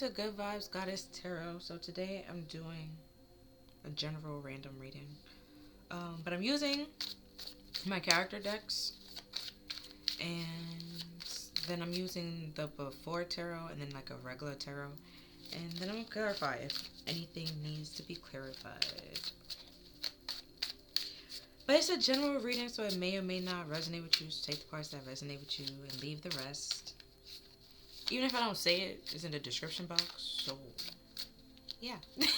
to Good Vibes Goddess Tarot. So today I'm doing a general random reading. But I'm using my character decks, and then I'm using the before tarot and then like a regular tarot. And then I'm going to clarify if anything needs to be clarified. But it's a general reading, so it may or may not resonate with you. So take the parts that resonate with you and leave the rest. Even if I don't say it, it's in the description box. So, yeah. Okay.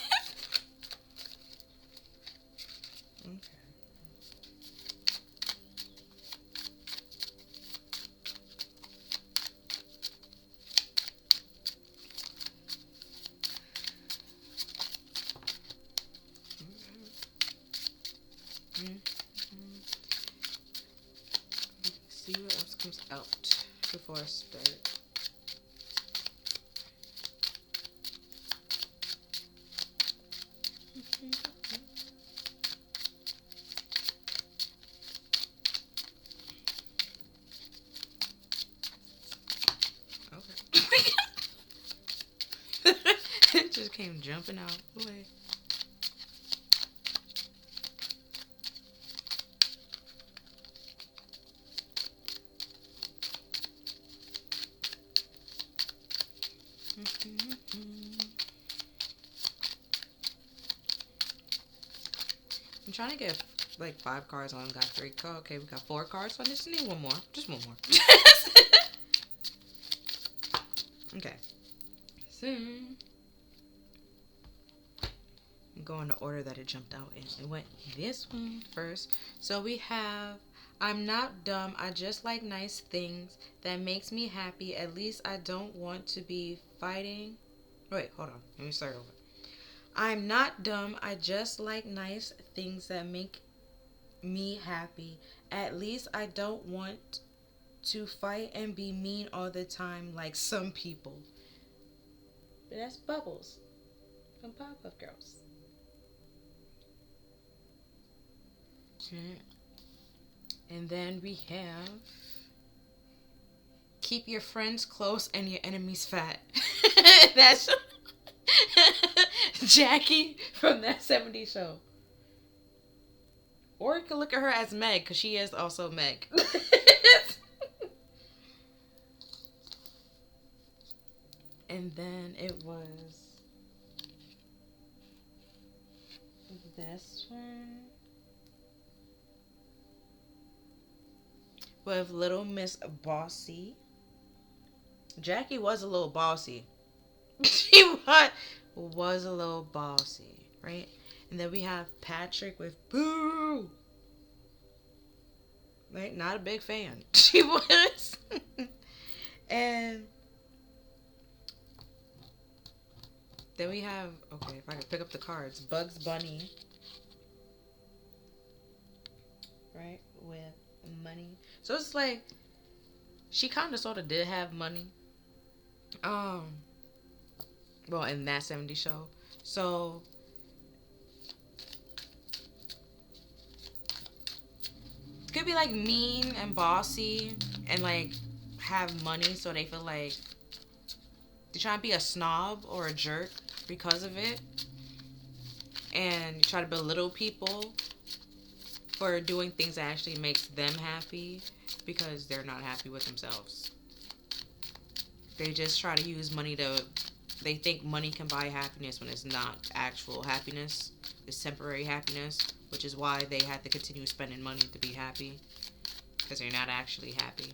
See what else comes out before I start. Okay. It just came jumping out. Wait. I'm trying to get like 5 cards. I only got 3 cards. Okay, we got 4 cards. So I just need one more. Just one more. Okay. So I'm going in the order that it jumped out in. It went this one first. So we have, I'm not dumb. I just like nice things that makes me happy. At least I don't want to be fighting. Wait, hold on. Let me start over. I'm not dumb. I just like nice things that make me happy. At least I don't want to fight and be mean all the time like some people. But that's Bubbles from Pop-Up Girls. And then we have keep your friends close and your enemies fat. That's Jackie from that 70s show. Or you can look at her as Meg, because she is also Meg. And then it was this one with Little Miss Bossy. Jackie was a little bossy. She was a little bossy, right? And then we have Patrick with Boo. Right? Not a big fan. She was. And then we have, okay, if I could pick up the cards, Bugs Bunny. Right? With money. So it's like, she kind of sort of did have money. Well, in that 70s show. So could be like mean and bossy and like have money, so they feel like they try to be a snob or a jerk because of it, and try to belittle people for doing things that actually makes them happy because they're not happy with themselves. They just try to use money to, they think money can buy happiness when it's not actual happiness. It's temporary happiness, which is why they had to continue spending money to be happy, because they're not actually happy.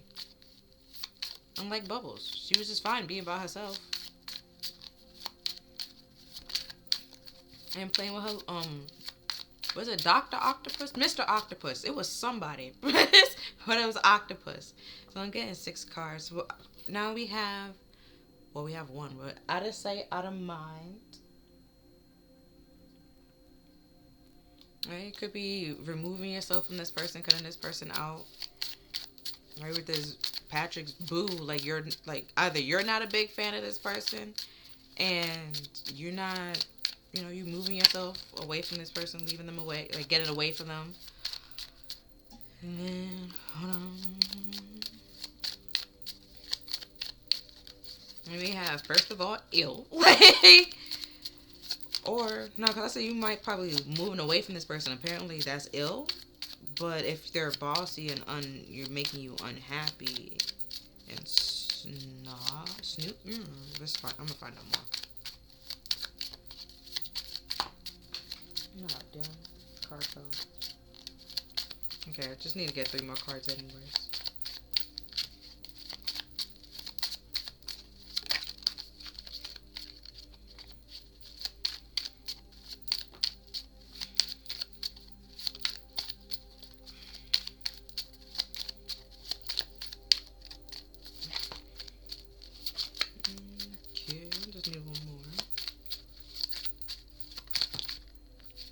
Unlike Bubbles, she was just fine being by herself and playing with her. Was it Dr. Octopus? Mr. Octopus. It was somebody, but it was Octopus. So I'm getting 6 cards. Well, now we have, well, we have one, but out of sight, out of mind. Right? It could be removing yourself from this person, cutting this person out. Right? With this Patrick's Boo, like you're like either you're not a big fan of this person, and you're not, you know, you moving yourself away from this person, leaving them away, like getting away from them. And then hold on. And we have have, first of all, ill. Like, or, no, because I said you might probably moving away from this person. Apparently, that's ill. But if they're bossy and you're making you unhappy and snoop, let's find, I'm going to find out more. Oh, damn. Card fell. Okay, I just need to get 3 more cards anyways. Okay, just need 1 more.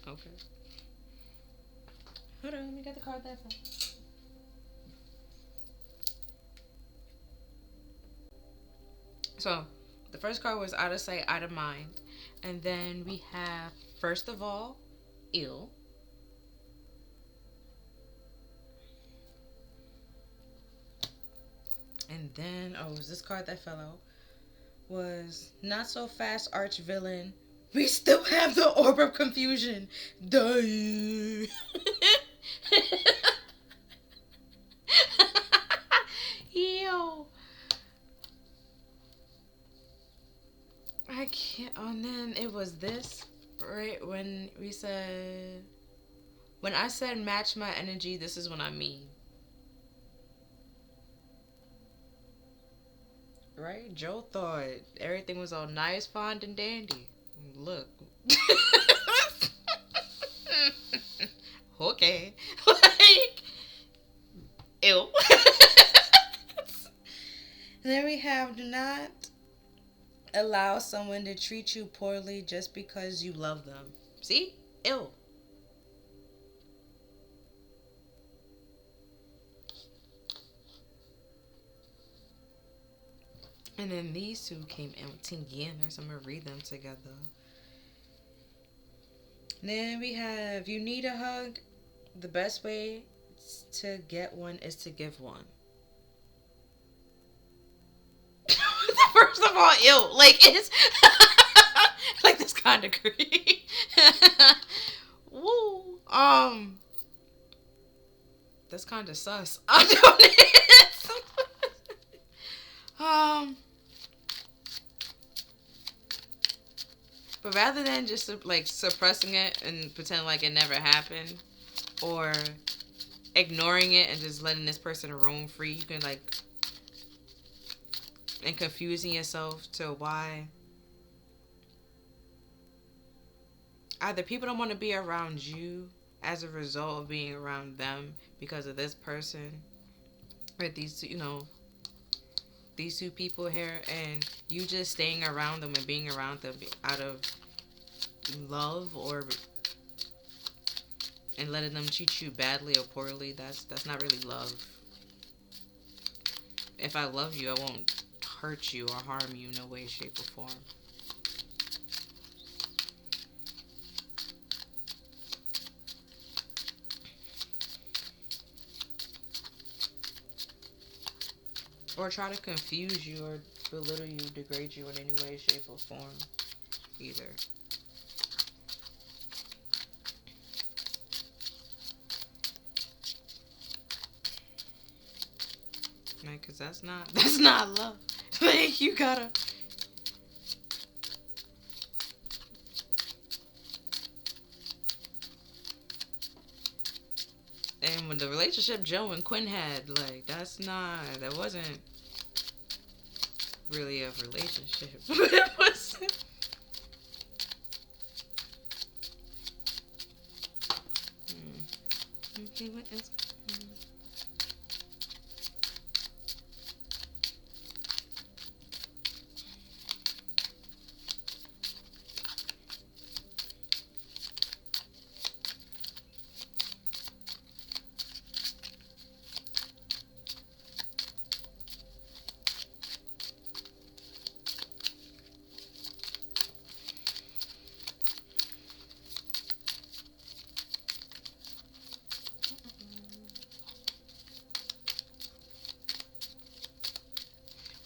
Okay. Hold on, let me get the card that fell. So, the first card was out of sight, out of mind. And then we have, first of all, ill. And then, oh, it was this card that fell out. Was not so fast, arch villain. We still have the orb of confusion. Duh. Yo. I can't. Oh, and then it was this, right? When we said, when I said match my energy, this is what I mean. Right? Joe thought everything was all nice, fond, and dandy. Look. Okay. Like, ew. Then we have, do not allow someone to treat you poorly just because you love them. See? Ew. And then these two came out together, so I'm going to read them together. Then we have, you need a hug. The best way to get one is to give one. First of all, ew. Like, it's like this kind of creepy. Woo. That's kind of sus. I'm doing it. But rather than just like suppressing it and pretend like it never happened, or ignoring it and just letting this person roam free, you can like, and confusing yourself to why either people don't want to be around you as a result of being around them because of this person, or these, you know, these two people here, and you just staying around them and being around them out of love, or and letting them treat you badly or poorly. That's not really love. If I love you, I won't hurt you or harm you in no way, shape, or form. Or try to confuse you or belittle you, degrade you in any way, shape, or form either. Right, because that's not love. Like, you gotta. And with the relationship Joe and Quinn had, like, that wasn't really a relationship. It wasn't. Okay, what else?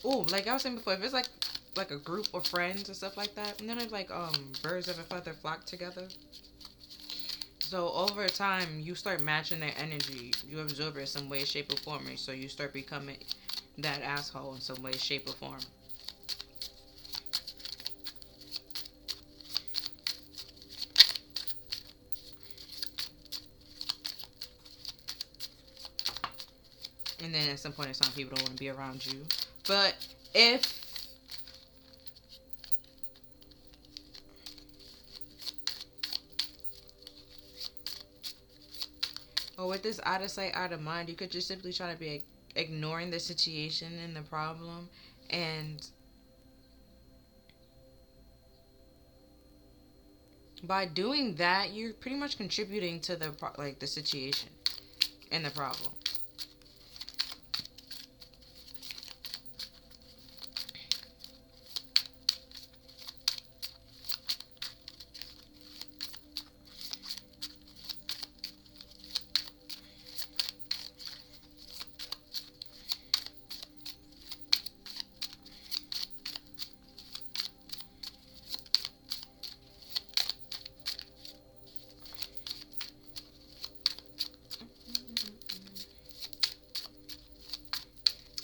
Oh, like I was saying before, if it's like like a group of friends and stuff like that. And then it's like birds of a feather flock together. So over time, you start matching their energy. You absorb it in some way, shape, or form. And so you start becoming that asshole in some way, shape, or form. And then at some point in time, people don't want to be around you. But if or with this out of sight, out of mind, you could just simply try to be ignoring the situation and the problem, and by doing that, you're pretty much contributing to the situation and the problem.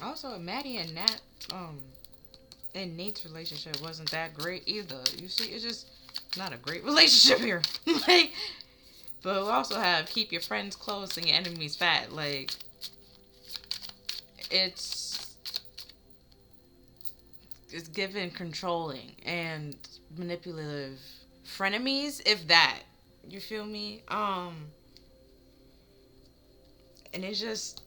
Also, Maddie and Nat, and Nate's relationship wasn't that great either. You see, it's just not a great relationship here. Like, but we also have keep your friends close and your enemies fat. Like, it's given controlling and manipulative frenemies, if that. You feel me? And it's just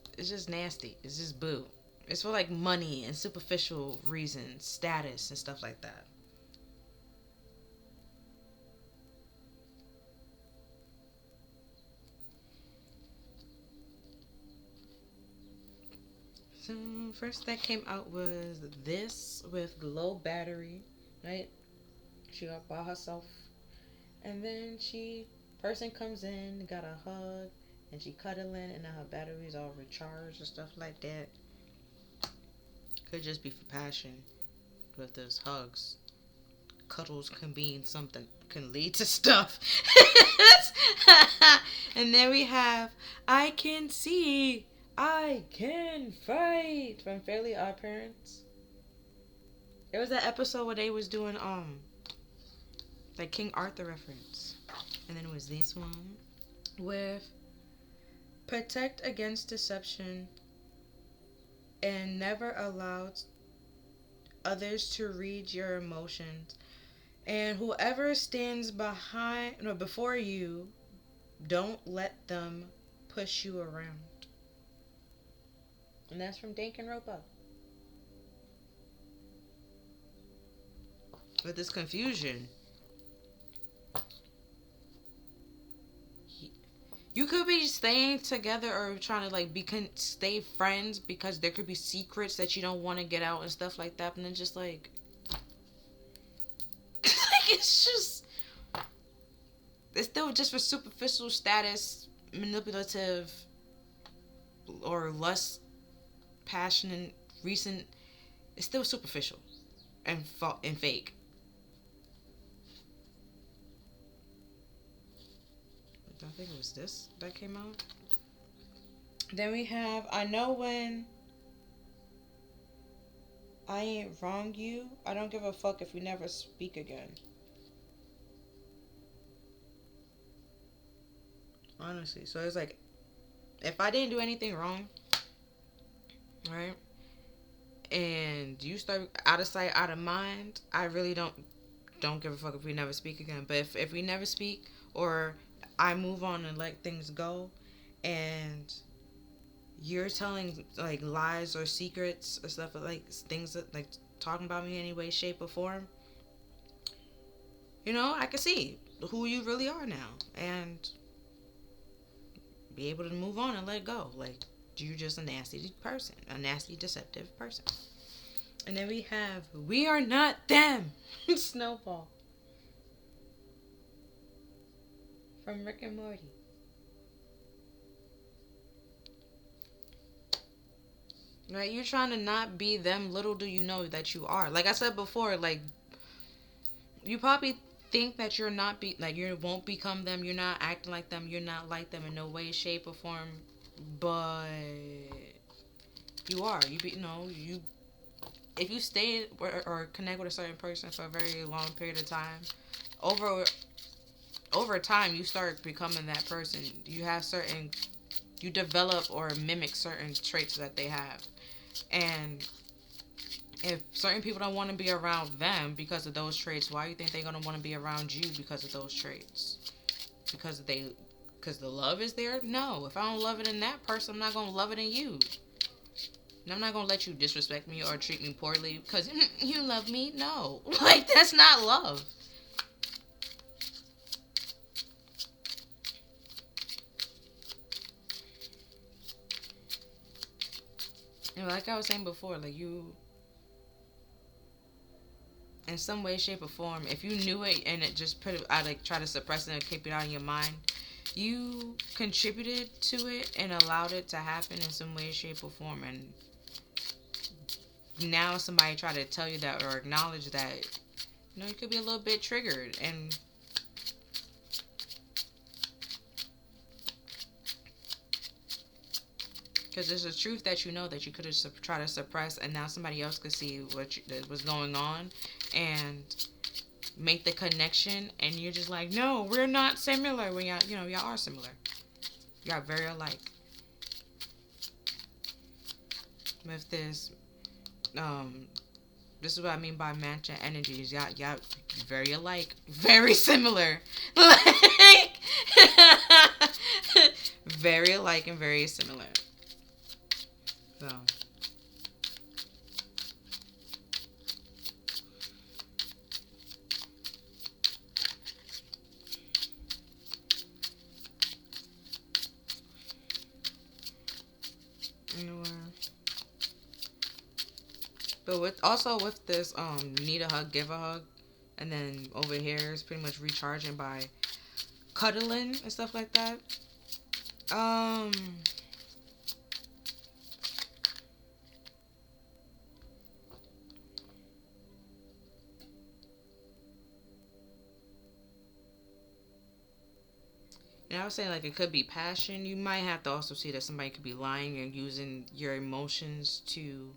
nasty. It's just boo. It's for like money and superficial reasons, status and stuff like that. So first that came out was this with low battery, right? She got by herself, and then person comes in, got a hug, and she cuddling, and now her battery's all recharged and stuff like that. Could just be for passion, but those hugs, cuddles can mean something, can lead to stuff. And then we have I Can See, I Can Fight from Fairly Odd Parents. It was that episode where they was doing like King Arthur reference. And then it was this one with protect against deception and never allow others to read your emotions. And whoever stands before you, don't let them push you around. And that's from Danganronpa. With this confusion, you could be staying together or trying to like stay friends because there could be secrets that you don't want to get out and stuff like that. And then just like it's still just for superficial status, manipulative, or less passionate, recent. It's still superficial and fake. I think it was this that came out. Then we have I know when I ain't wrong you. I don't give a fuck if we never speak again. Honestly. So it's like, if I didn't do anything wrong, right? And you start out of sight, out of mind, I really don't give a fuck if we never speak again. But if we never speak, or I move on and let things go, and you're telling like lies or secrets or stuff, like things that like talking about me in any way, shape, or form, I can see who you really are now and be able to move on and let go. Like, you're just a nasty person, a nasty, deceptive person. And then we have We Are Not Them, Snowball from Rick and Morty. Right? You're trying to not be them. Little do you know that you are. Like I said before, like, you probably think that you're not like, you won't become them. You're not acting like them. You're not like them in no way, shape, or form. But you are. You if you stay or connect with a certain person for a very long period of time, over over time you start becoming that person. You develop or mimic certain traits that they have. And if certain people don't want to be around them because of those traits, why do you think they're going to want to be around you because of those traits? Because the love is there? No. If I don't love it in that person, I'm not going to love it in you. And I'm not going to let you disrespect me or treat me poorly because you love me. No. Like, that's not love. And like I was saying before, like, you, in some way, shape, or form, if you knew it and it just put it out, like, try to suppress it and keep it out of your mind, you contributed to it and allowed it to happen in some way, shape, or form. And now somebody try to tell you that or acknowledge that, you could be a little bit triggered. And because there's a truth that that you could have tried to suppress, and now somebody else could see what was going on and make the connection, and you're just like, no, we're not similar. When y'all are similar. Y'all very alike. With this, this is what I mean by matching energies. Y'all very alike, very similar, like very alike and very similar. So. But with this, need a hug, give a hug, and then over here is pretty much recharging by cuddling and stuff like that. And I was saying, like, it could be passion. You might have to also see that somebody could be lying and using your emotions to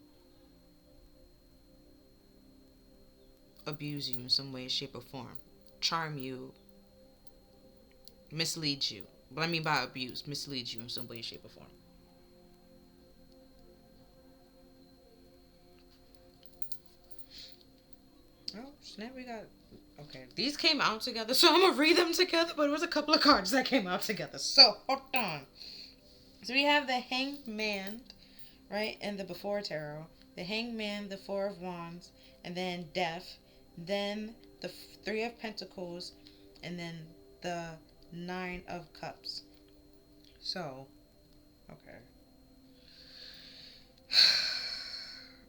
abuse you in some way, shape, or form. Charm you. Mislead you. What I mean by abuse, mislead you in some way, shape, or form. Oh, snap, we got... Okay, these came out together, so I'm going to read them together, but it was a couple of cards that came out together. So, hold on. So we have the Hanged Man, right, and the Before Tarot. The Hanged Man, the Four of Wands, and then Death. Then the Three of Pentacles, and then the Nine of Cups. So, okay.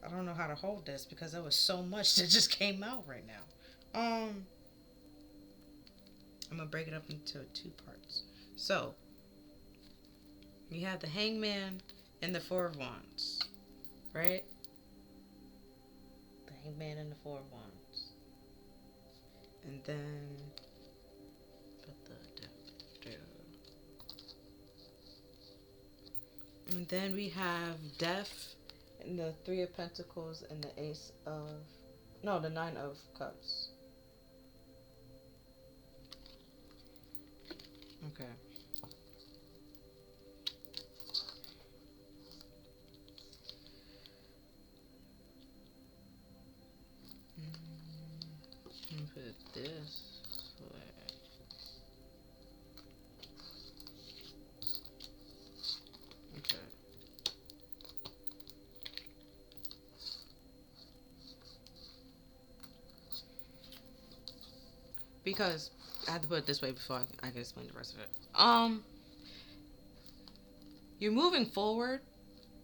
I don't know how to hold this because there was so much that just came out right now. I'm gonna break it up into two parts. So, we have the Hangman and the Four of Wands, right? The Hangman and the Four of Wands. And then put the Death there. And then we have Death and the Three of Pentacles and the the Nine of Cups. Okay. Put this way. Okay. Because I have to put it this way before I can explain the rest of it. You're moving forward,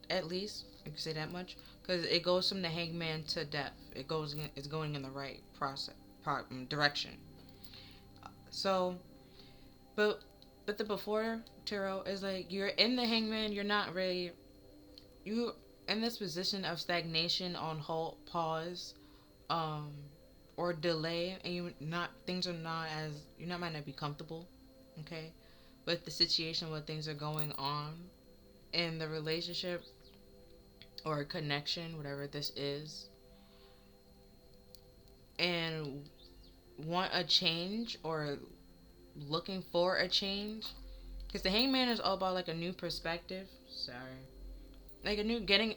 at least you can say that much, because it goes from the Hangman to Death. It's going in the right direction. So, but the Before Tarot is like you're in the Hangman. You're not really in this position of stagnation, on halt, pause, um, or delay, and you not things are not as you not might not be comfortable, okay, with the situation, what things are going on in the relationship or connection, whatever this is, and want a change or looking for a change, because the hangman is all about like a new perspective. Sorry. Like a new gaining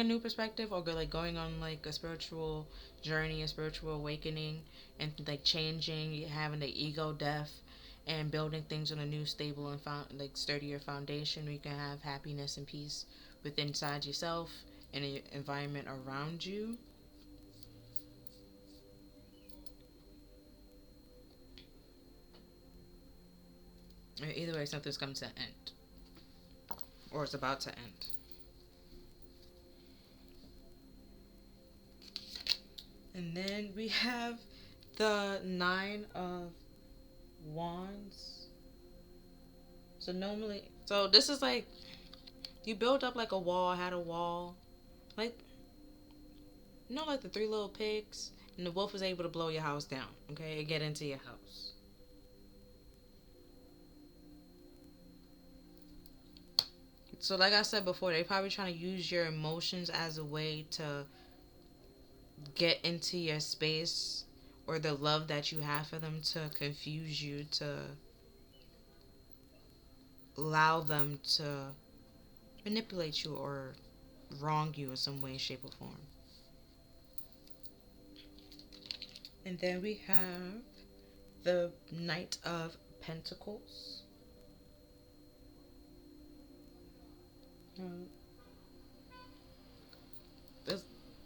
a new perspective, or like going on like a spiritual journey, a spiritual awakening, and like changing, having the ego death, and building things on a new stable and like sturdier foundation where you can have happiness and peace within inside yourself and the environment around you. Either way, something's coming to an end, or it's about to end. And then we have the Nine of Wands. So this is like you build up like a wall, had a wall, like like the three little pigs, and the wolf was able to blow your house down, okay, and get into your house. So like I said before, they probably trying to use your emotions as a way to get into your space, or the love that you have for them, to confuse you, to allow them to manipulate you or wrong you in some way, shape, or form. And then we have the Knight of Pentacles.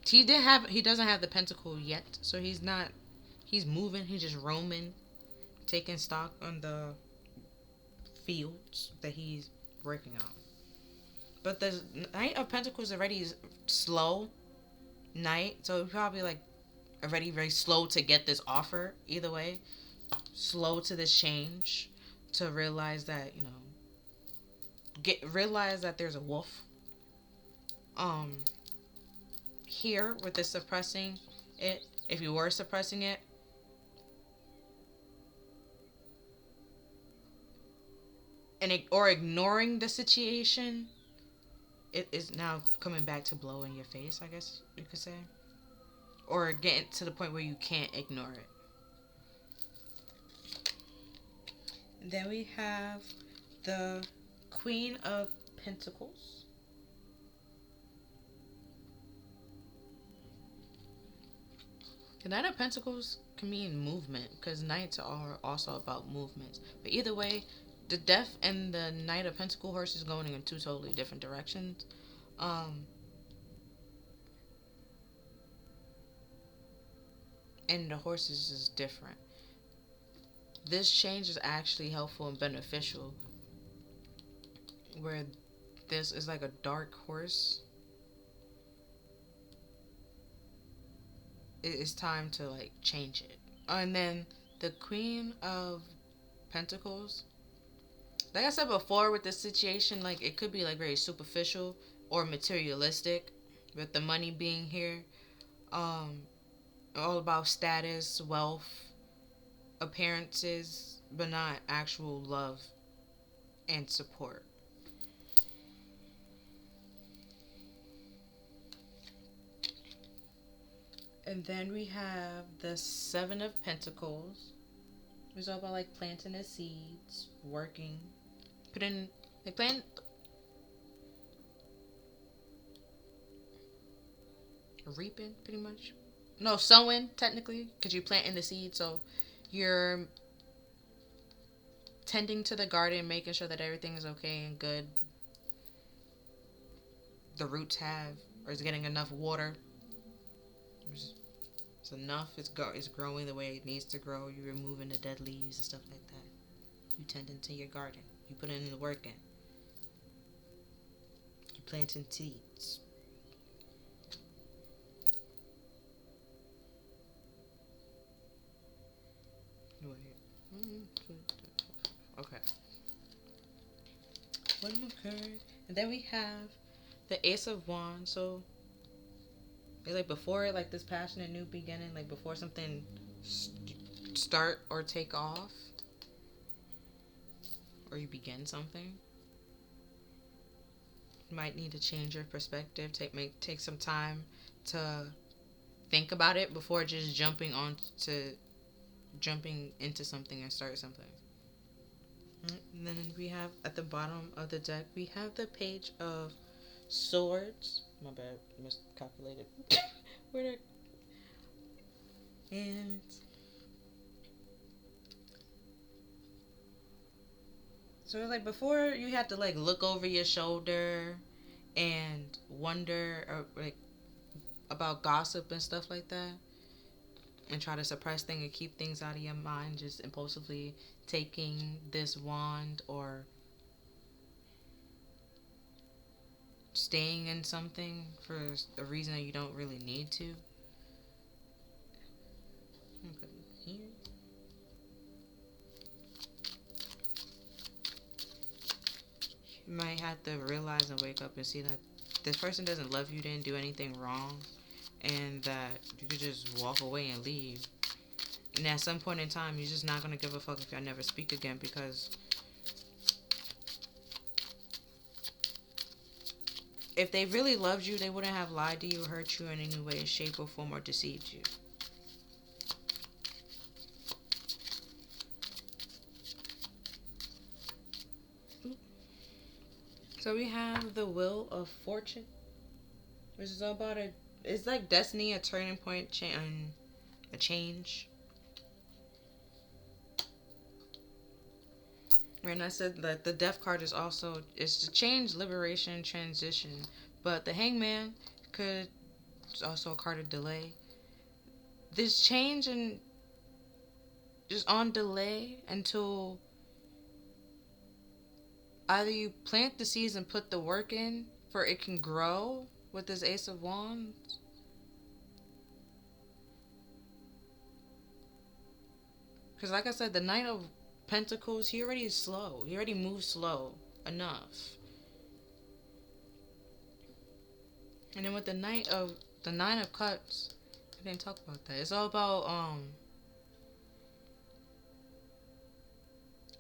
He doesn't have the pentacle yet, so he's moving, he's just roaming, taking stock on the fields that he's working on. But the Knight of Pentacles already is slow knight, so probably like already very slow to get this offer. Either way, slow to this change, to realize that realize that there's a wolf here with the suppressing it. If you were suppressing it, or ignoring the situation, it is now coming back to blow in your face, I guess you could say, or getting to the point where you can't ignore it. And then we have the Queen of Pentacles. The Knight of Pentacles can mean movement, because knights are also about movements. But either way, the Death and the Knight of Pentacle horse is going in two totally different directions. And the horses is different. This change is actually helpful and beneficial, where this is like a dark horse. It's time to like change it. And then the Queen of Pentacles, like I said before, with this situation, like it could be like very superficial or materialistic, with the money being here, all about status, wealth, appearances, but not actual love and support. And then we have the Seven of Pentacles. It's all about like planting the seeds, working, plant reaping, pretty much. No, sowing technically, because you're planting the seed, so you're tending to the garden, making sure that everything is okay and good. The roots have, or is getting enough water. It's enough. It's growing the way it needs to grow. You're removing the dead leaves and stuff like that. You tending to your garden. You put in the work in. You planting seeds. Okay. One more card. And then we have The Ace of Wands. So it's like before like this passionate new beginning, like before something start or take off, or you begin something. You might need to change your perspective. Take some time to think about it before just jumping into something and start something. And then we have at the bottom of the deck we have the Page of Swords. My bad, miscalculated. Where did and so like before you had to like look over your shoulder and wonder or like about gossip and stuff like that, and try to suppress things and keep things out of your mind, just impulsively taking this wand or staying in something for a reason that you don't really need to. Put it here. You might have to realize and wake up and see that this person doesn't love you, didn't do anything wrong, and that you could just walk away and leave. And at some point in time, you're just not going to give a fuck if y'all never speak again, because if they really loved you, they wouldn't have lied to you, hurt you in any way, shape, or form, or deceived you. So we have the Wheel of Fortune, which is all about it's like destiny, a turning point, a change. And I said that the Death card is also, it's to change, liberation, transition. But the Hangman is also a card of delay. This change and just on delay until either you plant the seeds and put the work in for it can grow with this Ace of Wands. Because like I said, the Knight of Pentacles, he already is slow. He already moves slow enough. And then with the Nine of Cups, I didn't talk about that. It's all about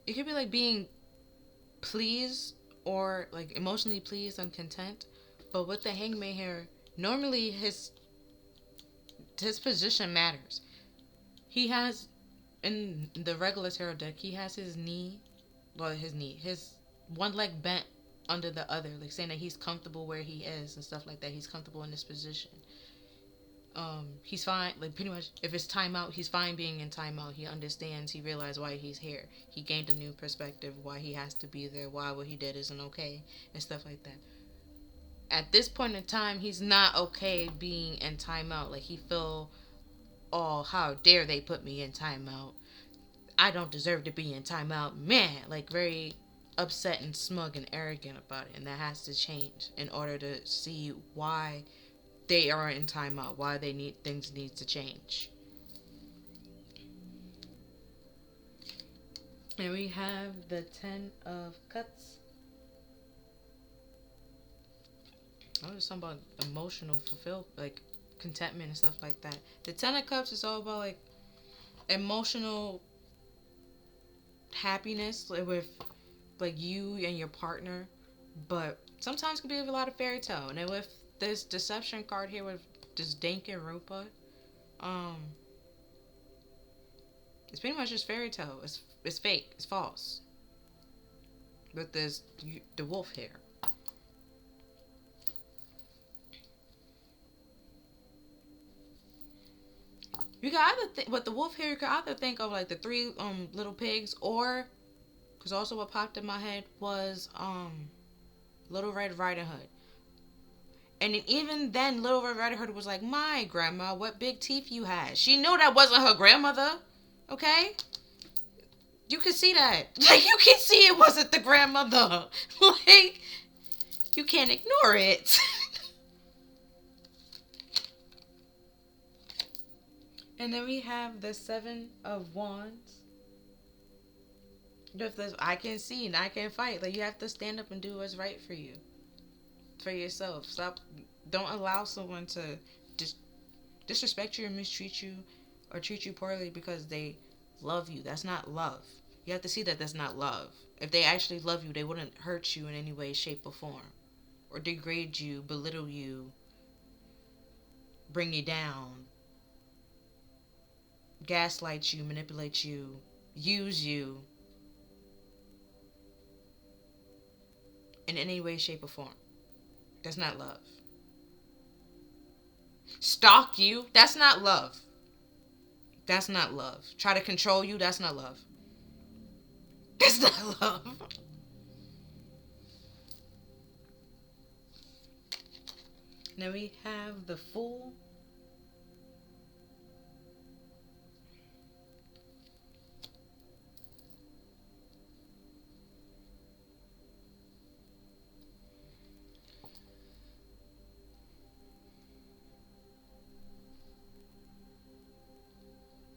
it could be like being pleased or like emotionally pleased and content. But with the Hangman here, normally his position matters. He has, in the regular tarot deck, he has his one leg bent under the other, like saying that he's comfortable where he is and stuff like that. He's comfortable in this position. He's fine, like pretty much if it's timeout, he's fine being in timeout. He understands, he realized why he's here. He gained a new perspective, why he has to be there, why what he did isn't okay, and stuff like that. At this point in time, he's not okay being in timeout. Like he feel, oh, how dare they put me in timeout? I don't deserve to be in timeout. Man, like very upset and smug and arrogant about it. And that has to change in order to see why they are in timeout, why things need to change. And we have the 10 of Cups. I was talking about emotional like contentment and stuff like that. The 10 of Cups is all about like emotional happiness with like you and your partner, but sometimes it can be a lot of fairy tale. And then with this deception card here with this Dankin Rupa, it's pretty much just fairy tale. It's fake. It's false. With the wolf here. You can either with the wolf here, you can either think of like the three little pigs, or because also what popped in my head was Little Red Riding Hood. And even then, Little Red Riding Hood was like, my grandma, what big teeth you had. She knew that wasn't her grandmother. Okay? You can see that. Like, you can see it wasn't the grandmother. Like, you can't ignore it. And then we have the 7 of Wands. If this, I can see and I can fight. Like, you have to stand up and do what's right for you. for yourself. Stop. Don't allow someone to dis- disrespect you or mistreat you or treat you poorly because they love you. That's not love. You have to see that that's not love. If they actually love you, they wouldn't hurt you in any way, shape, or form, or degrade you, belittle you, bring you down, gaslight you, manipulate you, use you in any way, shape, or form. That's not love. Stalk you, that's not love. That's not love. Try to control you, that's not love. That's not love. Now we have the Fool.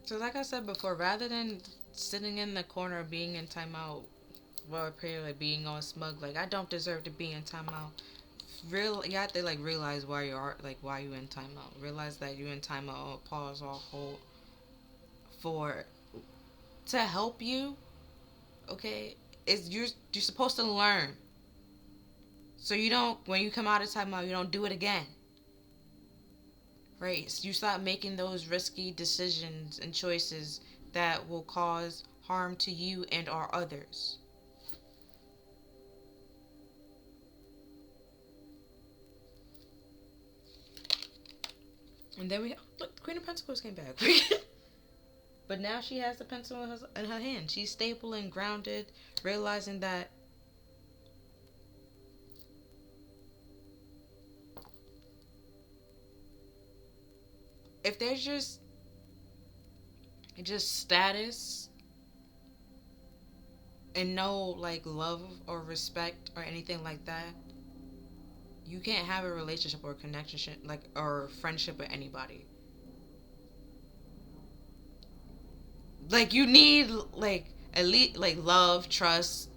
So like I said before, rather than sitting in the corner being in timeout, well, apparently being all smug, like I don't deserve to be in timeout. You have to like realize why you are, like why you in timeout. Realize that you in timeout. Pause or hold for to help you. Okay, it's you're supposed to learn, so you don't, when you come out of timeout, you don't do it again. Right? So you stop making those risky decisions and choices that will cause harm to you and or others. And then we look, Queen of Pentacles came back. But now she has the pencil in her hand. She's stable and grounded, realizing that if there's just status and no like love or respect or anything like that, you can't have a relationship or connection like or friendship with anybody. Like you need like at least like love, trust,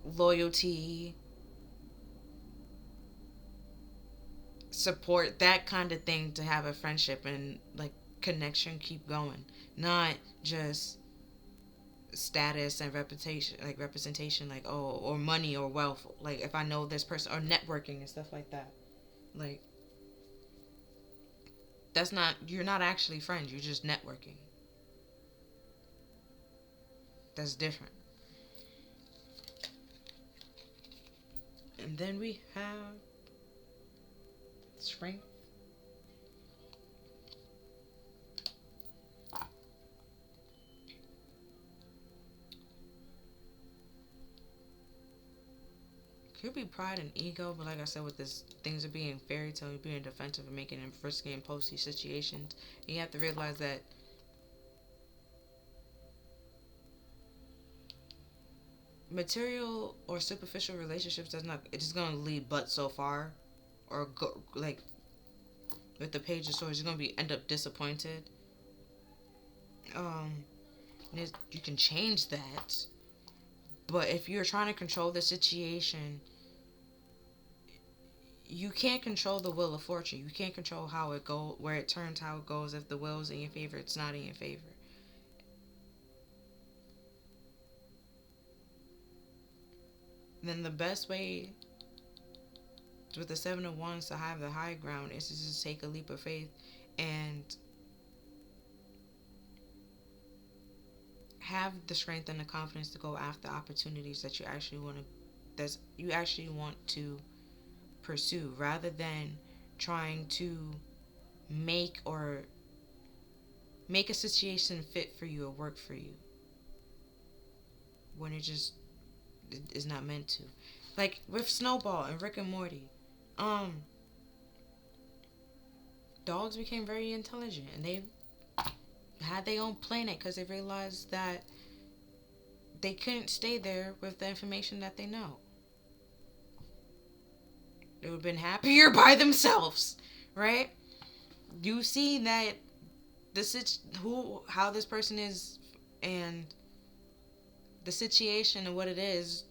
loyalty, support, that kind of thing to have a friendship and like connection keep going. Not just status and reputation, like representation, like oh, or money or wealth, like if I know this person, or networking and stuff like that. Like that's not, you're not actually friends, you're just networking. That's different. And then we have strength. Could be pride and ego, but like I said, with this, things are being fairy tale, you're being defensive and making them risky and posty situations. And you have to realize that material or superficial relationships does not, it's just gonna lead but so far, or go like with the Page of Swords, you're gonna be end up disappointed. Um, you can change that, but if you're trying to control the situation, you can't control the wheel of fortune. You can't control how it go, where it turns, how it goes. If the will's in your favor, it's not in your favor. Then the best way with the Seven of Wands to have the high ground is to just take a leap of faith and have the strength and the confidence to go after opportunities that you actually want to pursue, rather than trying to make or make a situation fit for you or work for you when it just is not meant to. Like with Snowball and Rick and Morty, um, dogs became very intelligent and they had their own planet because they realized that they couldn't stay there with the information that they know. They would have been happier by themselves, right? You see that how this person is, and the situation and what it is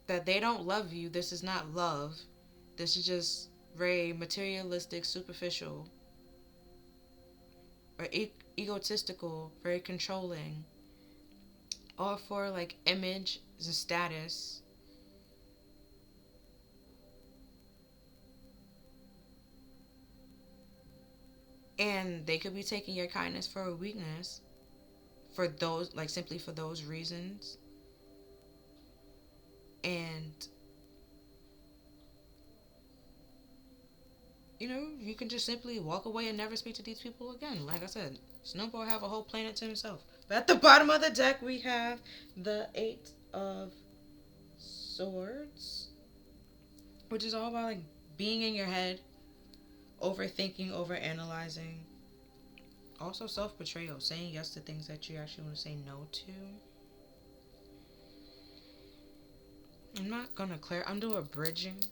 that they don't love you. This is not love. This is just very materialistic, superficial, or egotistical, very controlling, all for like image and status. And they could be taking your kindness for a weakness, for those, like, simply for those reasons. And you can just simply walk away and never speak to these people again. Like I said, Snowball have a whole planet to himself. But at the bottom of the deck, we have the Eight of Swords, which is all about like being in your head, overthinking, overanalyzing. Also self-betrayal, saying yes to things that you actually want to say no to. I'm not gonna I'm doing bridging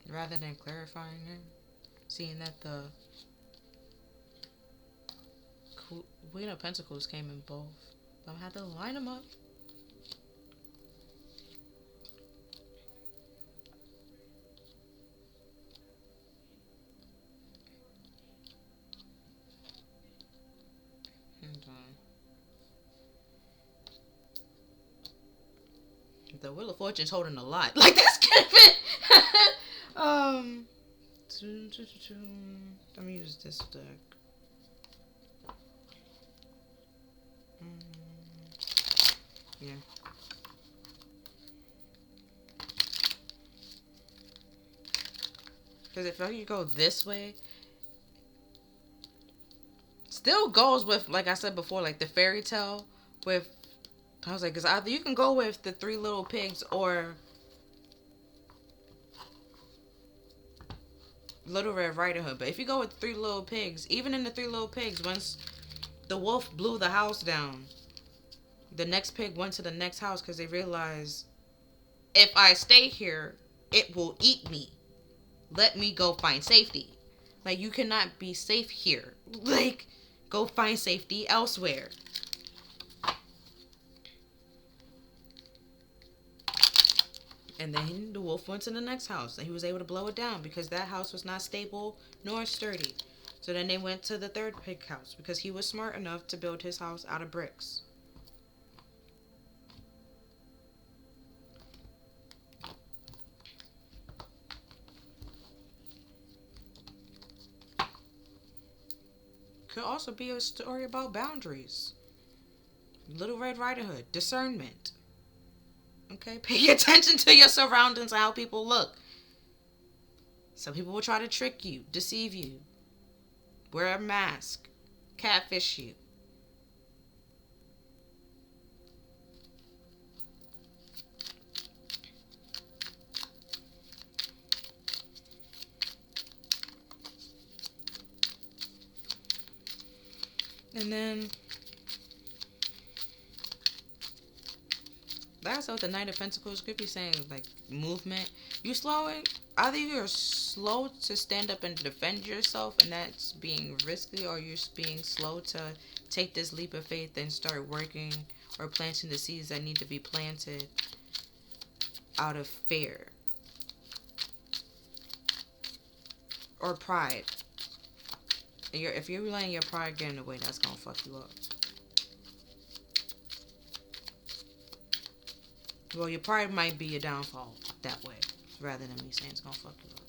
rather than clarifying it. Seeing that the Queen of Pentacles came in both. But I'm gonna have to line them up. The Wheel of Fortune's holding a lot. Like, that's Kevin. Let me use this deck. Yeah. Because if you go this way, still goes with, like I said before, like the fairy tale with, I was like, because either you can go with the Three Little Pigs or Little Red Riding Hood. But if you go with Three Little Pigs, even in the Three Little Pigs, once the wolf blew the house down, the next pig went to the next house because they realized, if I stay here, it will eat me. Let me go find safety. Like, you cannot be safe here. Like, go find safety elsewhere. And then the wolf went to the next house, and he was able to blow it down because that house was not stable nor sturdy. So then they went to the third pig house because he was smart enough to build his house out of bricks. Could also be a story about boundaries. Little Red Riding Hood, discernment. Okay, pay attention to your surroundings and how people look. Some people will try to trick you, deceive you, wear a mask, catfish you. And then that's what the Knight of Pentacles could be saying, like movement. You slowing, either you're slow to stand up and defend yourself, and that's being risky, or you're being slow to take this leap of faith and start working or planting the seeds that need to be planted out of fear or pride. If you're letting your pride get in the way, that's gonna fuck you up. Well, your pride might be your downfall that way, rather than me saying it's gonna fuck you up.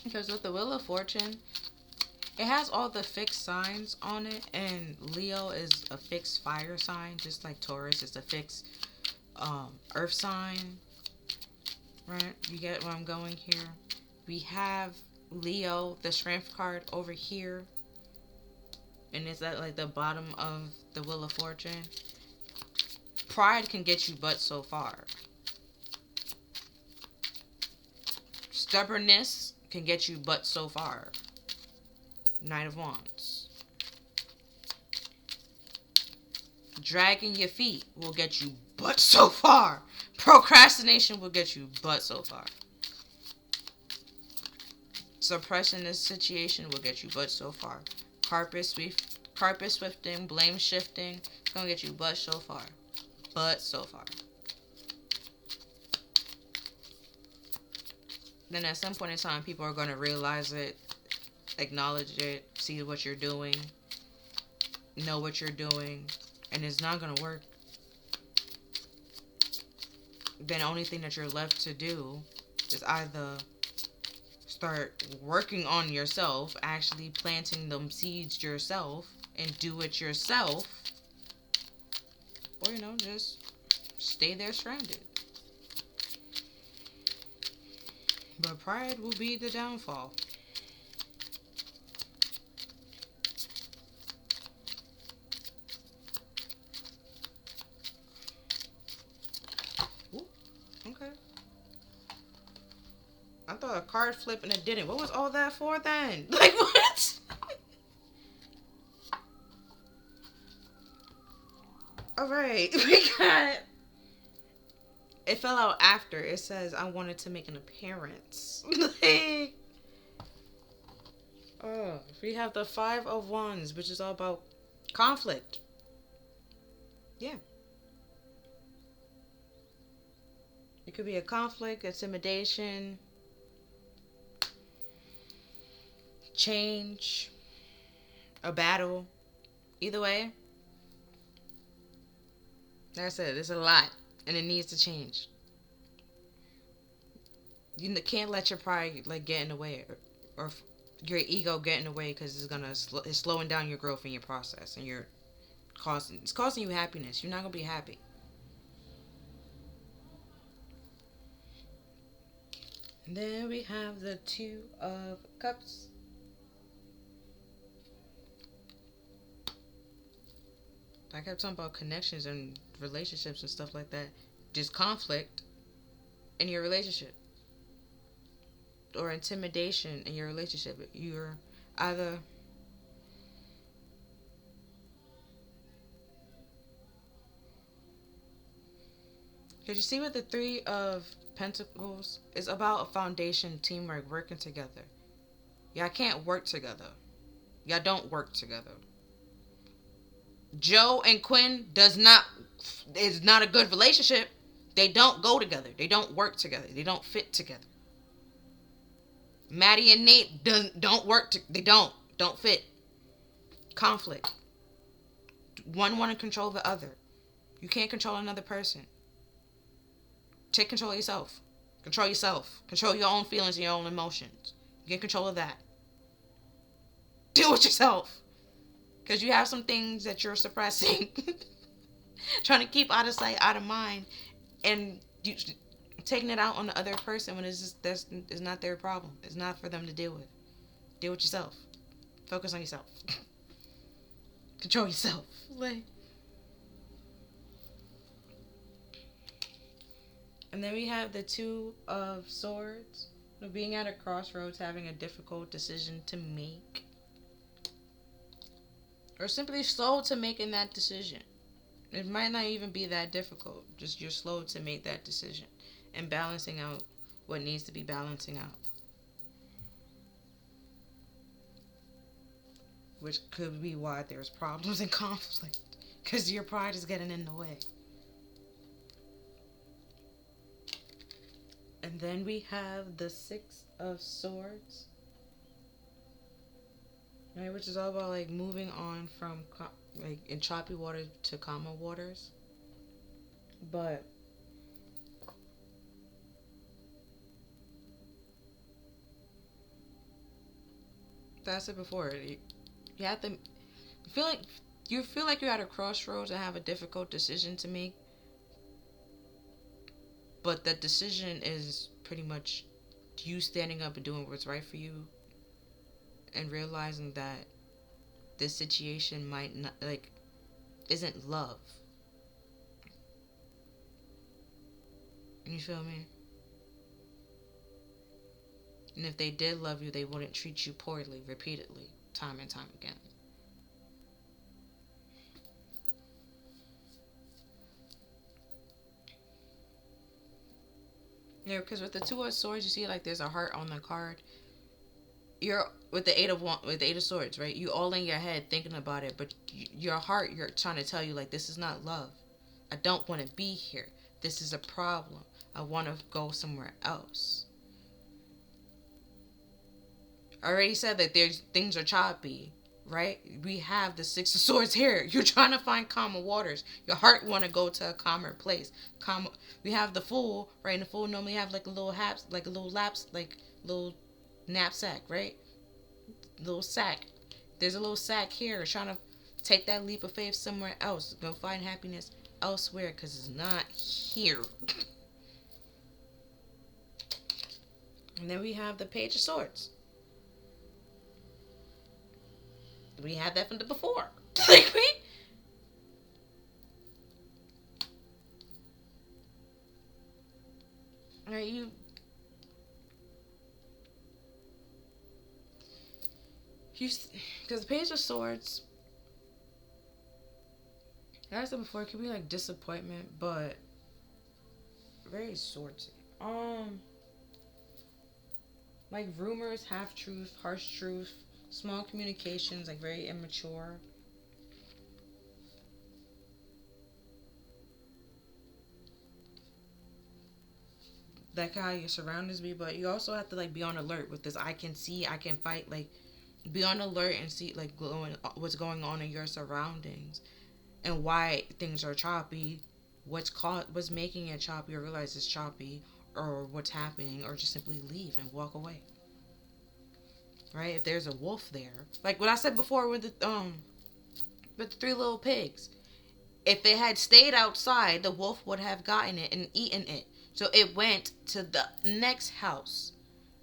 Because with the Wheel of Fortune, it has all the fixed signs on it, and Leo is a fixed fire sign, just like Taurus is a fixed earth sign. Right? You get where I'm going here? We have Leo, the strength card, over here, and it's at like the bottom of the Wheel of Fortune. Pride can get you but so far. Stubbornness can get you but so far. Knight of Wands. Dragging your feet will get you but so far. Procrastination will get you but so far. Suppressing this situation will get you but so far. Carpet swifting, blame shifting, it's gonna get you but so far. But so far. Then at some point in time, people are gonna realize it, acknowledge it, see what you're doing, know what you're doing, and it's not gonna work. Then the only thing that you're left to do is either start working on yourself, actually planting them seeds yourself, and do it yourself, or, just stay there stranded. But pride will be the downfall. Ooh, okay. I thought a card flip and it didn't. What was all that for then? Like, what? Alright, we got... It fell out after. It says, I wanted to make an appearance. Like... Oh, we have the 5 of Wands, which is all about conflict. Yeah. It could be a conflict, intimidation, change, a battle. Either way, like I said, it's a lot, and it needs to change. You can't let your pride get in the way, or your ego get in the way, because it's slowing down your growth and your process, and it's causing you happiness. You're not gonna be happy. And then we have the 2 of Cups. I kept talking about connections and relationships and stuff like that. Just conflict in your relationship. Or intimidation in your relationship. You're either... Did you see what the 3 of Pentacles is about? A foundation, teamwork, working together. Y'all can't work together. Y'all don't work together. Joe and Quinn is not a good relationship. They don't go together. They don't work together. They don't fit together. Maddie and Nate don't work. They don't fit. Conflict. One want to control the other. You can't control another person. Take control of yourself. Control yourself. Control your own feelings and your own emotions. Get control of that. Deal with yourself. Because you have some things that you're suppressing. Trying to keep out of sight, out of mind. And you taking it out on the other person when it's not their problem. It's not for them to deal with. Deal with yourself. Focus on yourself. Control yourself. And then we have the 2 of Swords. Being at a crossroads, having a difficult decision to make. Or simply slow to making that decision. It might not even be that difficult. Just you're slow to make that decision. And balancing out what needs to be balancing out. Which could be why there's problems and conflict. Because your pride is getting in the way. And then we have the 6 of Swords. Right, which is all about moving on from in choppy water to calmer waters. But I said before, you have to feel like you're at a crossroads and have a difficult decision to make. But that decision is pretty much you standing up and doing what's right for you. And realizing that this situation might not, isn't love. You feel me? And if they did love you, they wouldn't treat you poorly repeatedly, time and time again. Yeah, because with the Two of Swords, you see like there's a heart on the card. You're with the Eight of Swords, right? You all in your head thinking about it, but your heart, you're trying to tell you like this is not love. I don't want to be here. This is a problem. I want to go somewhere else. I already said that there's things are choppy, right? We have the Six of Swords here. You're trying to find calmer waters. Your heart want to go to a calmer place. Calm. We have the Fool, right? And the Fool normally have like a little haps, like a little laps, like little knapsack, right? Little sack. There's a little sack here. Trying to take that leap of faith somewhere else. Go find happiness elsewhere because it's not here. And then we have the Page of Swords. We had that from the before. Like we. Right, you. Because the Page of Swords, like I said before, it could be like disappointment, but very swordsy. Like rumors, half truth, harsh truth, small communications, like very immature. That how your surroundings be, but you also have to like be on alert with this. I can see, I can fight. Like be on alert and see like what's going on in your surroundings and why things are choppy. What's making it choppy, or realize it's choppy, or what's happening, or just simply leave and walk away. Right? If there's a wolf there, like what I said before with the three little pigs. If it had stayed outside, the wolf would have gotten it and eaten it. So it went to the next house,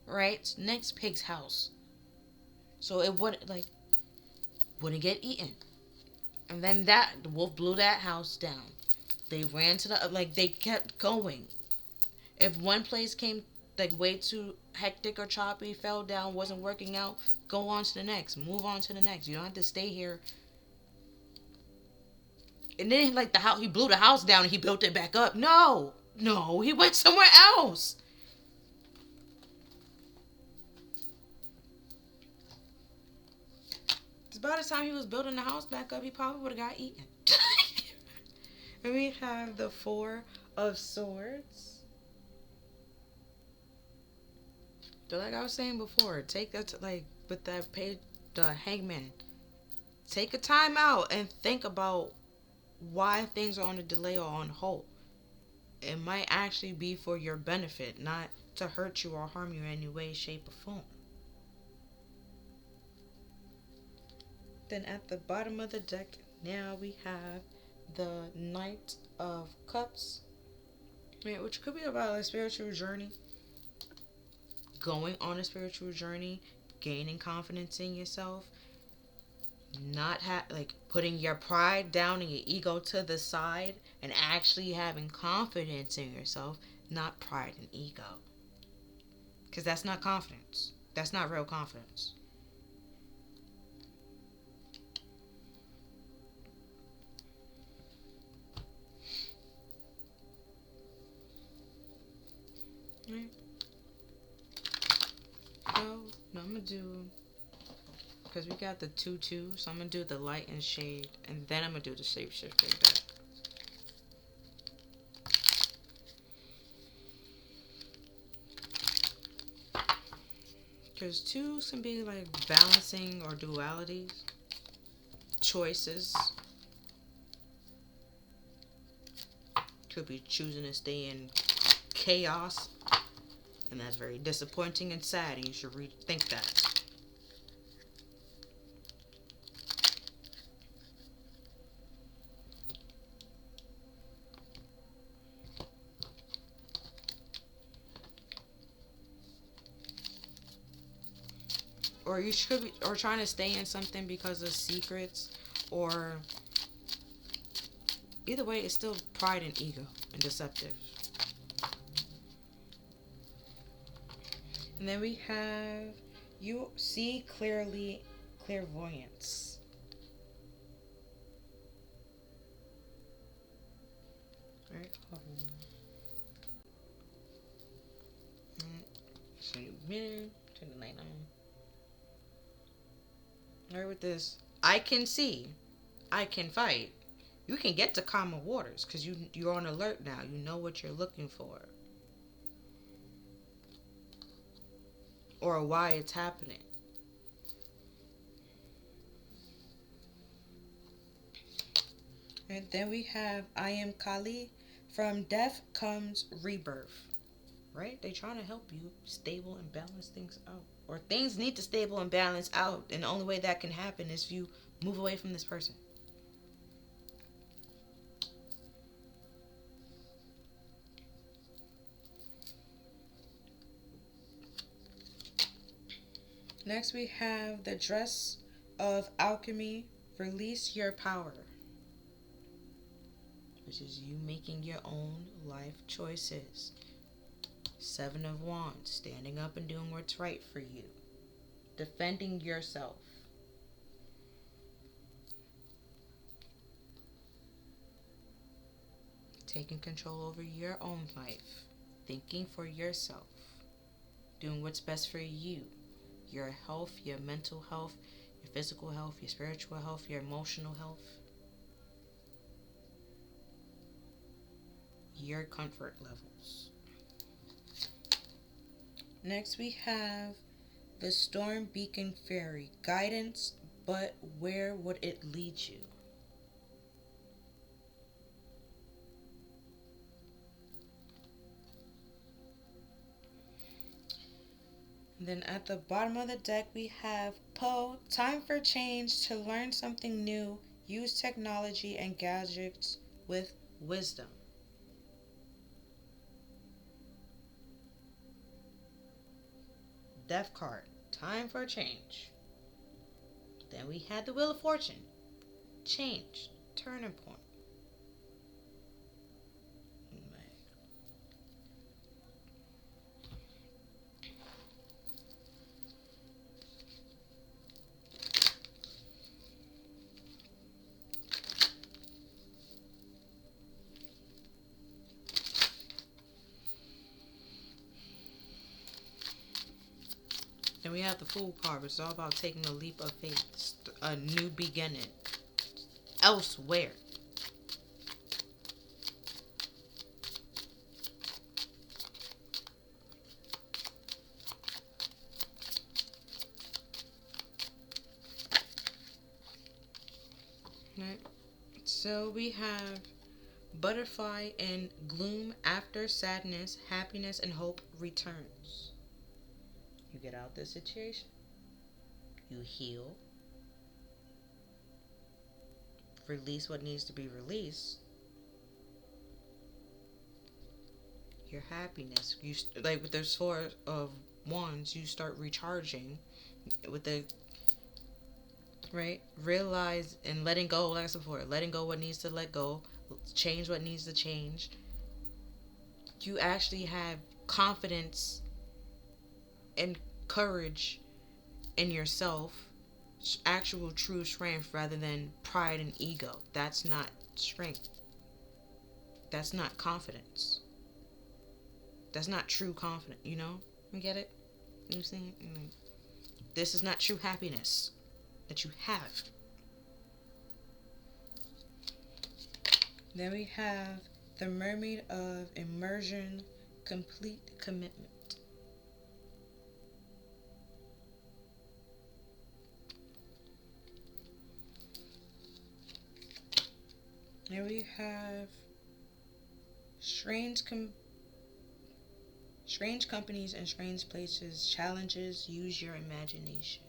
right? Next pig's house. So it wouldn't get eaten. And then the wolf blew that house down. They ran to the they kept going. If one place came like way too hectic or choppy, fell down, wasn't working out, go on to the next. Move on to the next. You don't have to stay here. And then like the house, he blew the house down and he built it back up. No, he went somewhere else. By the time he was building the house back up, he probably would have got eaten. And we have the Four of Swords. So like I was saying before, take that with that page, the Hangman. Take a time out and think about why things are on a delay or on hold. It might actually be for your benefit, not to hurt you or harm you in any way, shape, or form. Then at the bottom of the deck, now we have the Knight of Cups, right, which could be about a spiritual journey, going on a spiritual journey, gaining confidence in yourself, not putting your pride down and your ego to the side, and actually having confidence in yourself, not pride and ego, because that's not confidence. That's not real confidence. Right. No, I'm gonna do, because we got the 2-2, so I'm gonna do the light and shade, and then I'm gonna do the shape shifting deck. Because 2s can be like balancing or dualities, choices. Could be choosing to stay in chaos, and that's very disappointing and sad, and you should rethink that. Or you should be, or trying to stay in something because of secrets, or either way, it's still pride and ego and deceptive. And then we have you see clearly, clairvoyance. Alright, hold on. Right with this, I can see, I can fight. You can get to calmer waters because you're on alert now. You know what you're looking for or why it's happening. And then we have I am Kali. From death comes rebirth. Right? They trying to help you stable and balance things out. Or things need to stable and balance out. And the only way that can happen is if you move away from this person. Next we have the dress of alchemy. Release your power. Which is you making your own life choices. Seven of Wands. Standing up and doing what's right for you. Defending yourself. Taking control over your own life. Thinking for yourself. Doing what's best for you. Your health, your mental health, your physical health, your spiritual health, your emotional health. Your comfort levels. Next we have the Storm Beacon Fairy. Guidance, but where would it lead you? And then at the bottom of the deck we have Poe. Time for change, to learn something new. Use technology and gadgets with wisdom. Death card. Time for change. Then we had the Wheel of Fortune. Change. Turning point. Then we have the Fool card, which is all about taking a leap of faith, a new beginning elsewhere. Right. So we have Butterfly and gloom. After sadness, happiness and hope returns. You get out this situation. You heal. Release what needs to be released. Your happiness. You like with those Four of Wands, you start recharging with the right. Realize and letting go. Like I said before, letting go what needs to let go. Change what needs to change. You actually have confidence and courage in yourself, actual true strength rather than pride and ego. That's not strength. That's not confidence. That's not true confidence, you know? You get it? You see? This is not true happiness that you have. Then we have the Mermaid of Immersion, complete commitment. Here we have strange companies and strange places, challenges, use your imagination.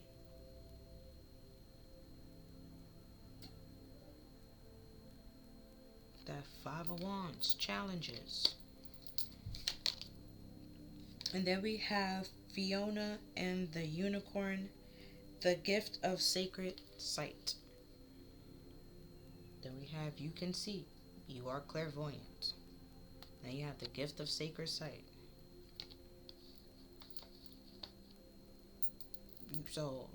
That Five of Wands, challenges. And then we have Fiona and the Unicorn, the gift of sacred sight. Then we have you can see, you are clairvoyant. Then you have the gift of sacred sight. So,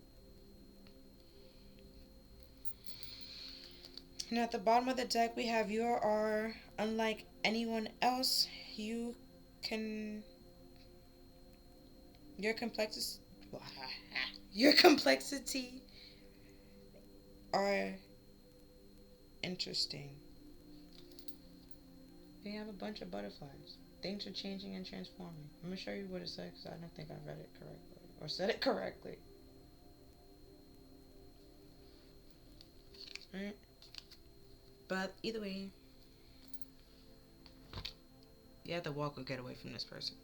and at the bottom of the deck we have you are unlike anyone else. You can Your complexity, your complexity are interesting. They have a bunch of butterflies. Things are changing and transforming. I'm gonna show you what it said because I don't think I read it correctly or said it correctly. Right? But either way, you have to walk or get away from this person.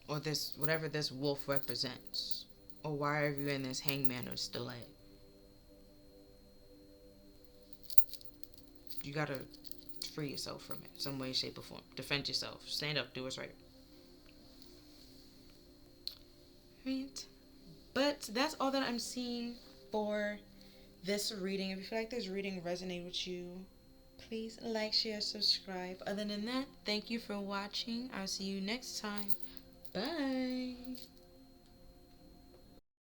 Or this, whatever this wolf represents. Or why are you in this hangman or stiletto? You gotta free yourself from it, some way, shape, or form. Defend yourself. Stand up. Do what's right. Right. But that's all that I'm seeing for this reading. If you feel like this reading resonated with you, please like, share, subscribe. Other than that, thank you for watching. I'll see you next time. Bye.